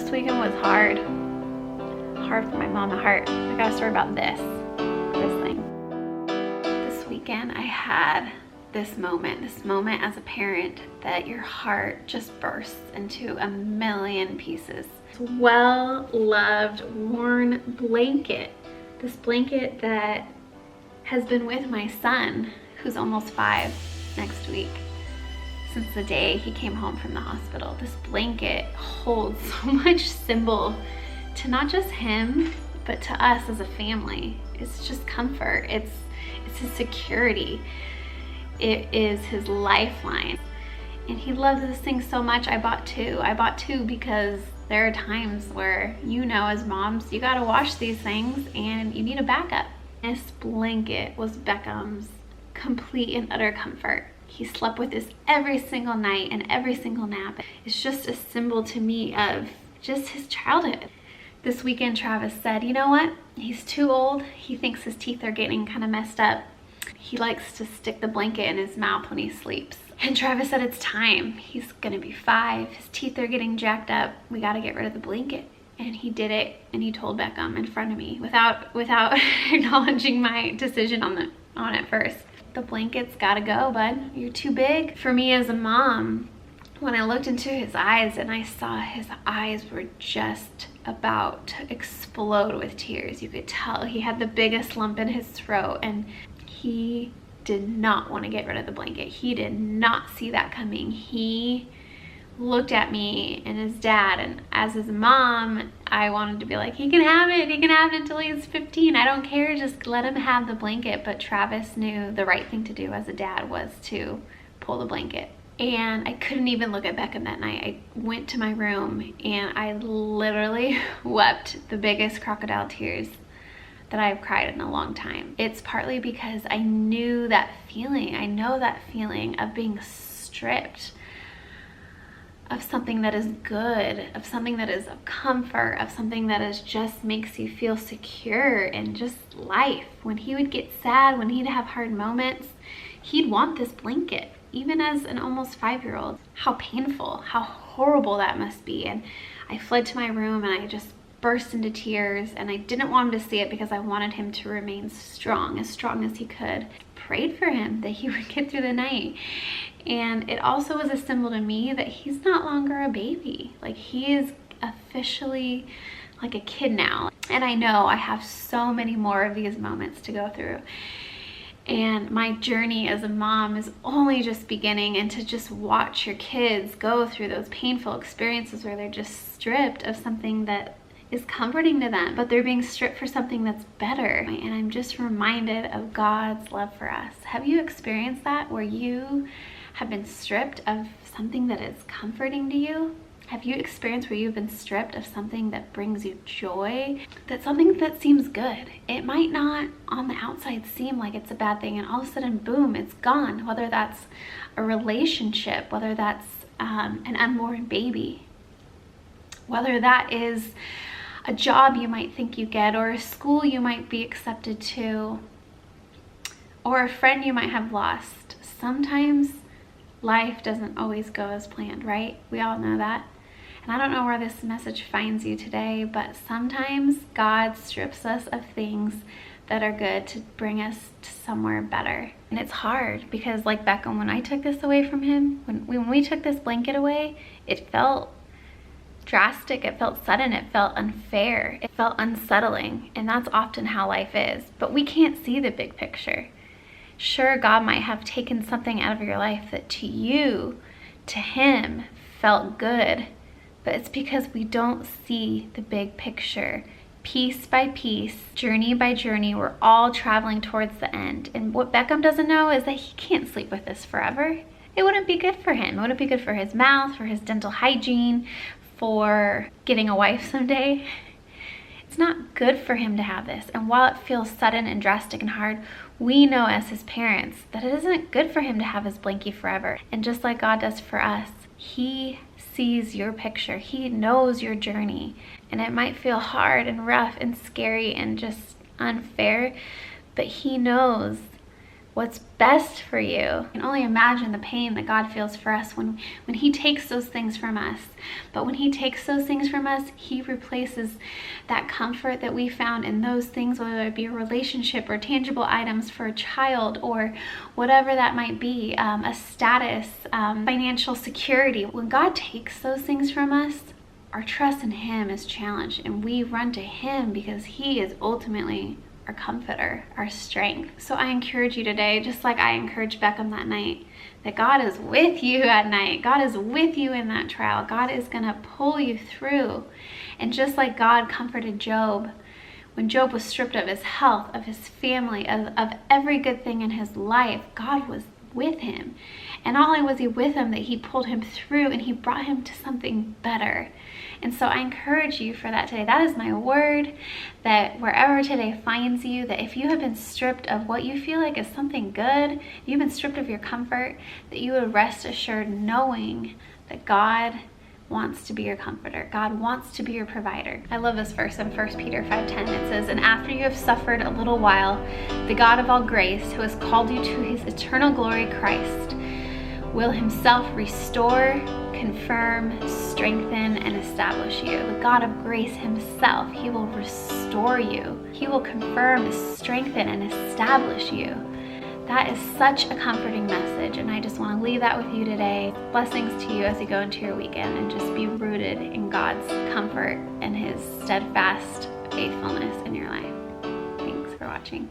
This weekend was hard. Hard for my mama heart. I got a story about this thing. This weekend I had this moment as a parent that your heart just bursts into a million pieces. Well-loved, worn blanket. This blanket that has been with my son, who's almost 5 next week, since the day he came home from the hospital. This blanket holds so much symbol to not just him, but to us as a family. It's just comfort. It's his security. It is his lifeline. And he loves this thing so much. I bought two. I bought two because there are times where, you know, as moms, you gotta wash these things and you need a backup. This blanket was Beckham's complete and utter comfort. He slept with this every single night and every single nap. It's just a symbol to me of just his childhood. This weekend, Travis said, you know what? He's too old. He thinks his teeth are getting kind of messed up. He likes to stick the blanket in his mouth when he sleeps. And Travis said it's time. He's gonna be 5. His teeth are getting jacked up. We gotta get rid of the blanket. And he did it, and he told Beckham in front of me without acknowledging my decision on it first. The blanket's gotta go, bud. You're too big. For me as a mom, when I looked into his eyes and I saw his eyes were just about to explode with tears. You could tell he had the biggest lump in his throat, and he did not want to get rid of the blanket. He did not see that coming. He looked at me and his dad, and as his mom, I wanted to be like, he can have it until he's 15. I don't care, just let him have the blanket. But Travis knew the right thing to do as a dad was to pull the blanket. And I couldn't even look at Beckham that night. I went to my room and I literally wept the biggest crocodile tears that I've cried in a long time. It's partly because I knew that feeling. I know that feeling of being stripped of something that is good, of something that is of comfort, of something that is just makes you feel secure in just life. When he would get sad, when he'd have hard moments, he'd want this blanket. Even as an almost 5-year-old, how painful, how horrible that must be. And I fled to my room and I just burst into tears, and I didn't want him to see it because I wanted him to remain strong as he could. Prayed for him that he would get through the night. And it also was a symbol to me that he's not longer a baby. Like, he is officially like a kid now. And I know I have so many more of these moments to go through. And my journey as a mom is only just beginning, and to just watch your kids go through those painful experiences where they're just stripped of something that is comforting to them, but they're being stripped for something that's better. And I'm just reminded of God's love for us. Have you experienced that, where you have been stripped of something that is comforting to you? Have you experienced where you've been stripped of something that brings you joy? That's something that seems good. It might not on the outside seem like it's a bad thing, and all of a sudden, boom, it's gone. Whether that's a relationship, whether that's an unborn baby, whether that is a job you might think you get, or a school you might be accepted to, or a friend you might have lost. Sometimes life doesn't always go as planned, right? We all know that. And I don't know where this message finds you today, but sometimes God strips us of things that are good to bring us to somewhere better. And it's hard because, like Beckham, when I took this away from him, when we took this blanket away, it felt drastic, it felt sudden, it felt unfair, it felt unsettling. And that's often how life is. But we can't see the big picture. Sure, God might have taken something out of your life that to you, to him, felt good. But it's because we don't see the big picture. Piece by piece, journey by journey, we're all traveling towards the end. And what Beckham doesn't know is that he can't sleep with this forever. It wouldn't be good for him. It wouldn't be good for his mouth, for his dental hygiene, for getting a wife someday. It's not good for him to have this. And while it feels sudden and drastic and hard, we know as his parents that it isn't good for him to have his blankie forever. And just like God does for us, he sees your picture. He knows your journey. And it might feel hard and rough and scary and just unfair, but he knows what's best for you. I can only imagine the pain that God feels for us when he takes those things from us. But when he takes those things from us, he replaces that comfort that we found in those things, whether it be a relationship or tangible items for a child or whatever that might be, a status, financial security. When God takes those things from us, our trust in him is challenged, and we run to him because he is ultimately our comforter, our strength. So I encourage you today, just like I encouraged Beckham that night, that God is with you at night. God is with you in that trial. God is going to pull you through. And just like God comforted Job, when Job was stripped of his health, of his family, of every good thing in his life, God was with him. And not only was he with him, that he pulled him through and he brought him to something better. And so I encourage you for that today. That is my word, that wherever today finds you, that if you have been stripped of what you feel like is something good, you've been stripped of your comfort, that you would rest assured knowing that God wants to be your comforter. God wants to be your provider. I love this verse in 1 Peter 5:10. It says, "And after you have suffered a little while, the God of all grace, who has called you to his eternal glory, Christ, will himself restore, confirm, strengthen, and establish you." The God of grace himself, he will restore you. He will confirm, strengthen, and establish you. That is such a comforting message, and I just want to leave that with you today. Blessings to you as you go into your weekend, and just be rooted in God's comfort and his steadfast faithfulness in your life. Thanks for watching.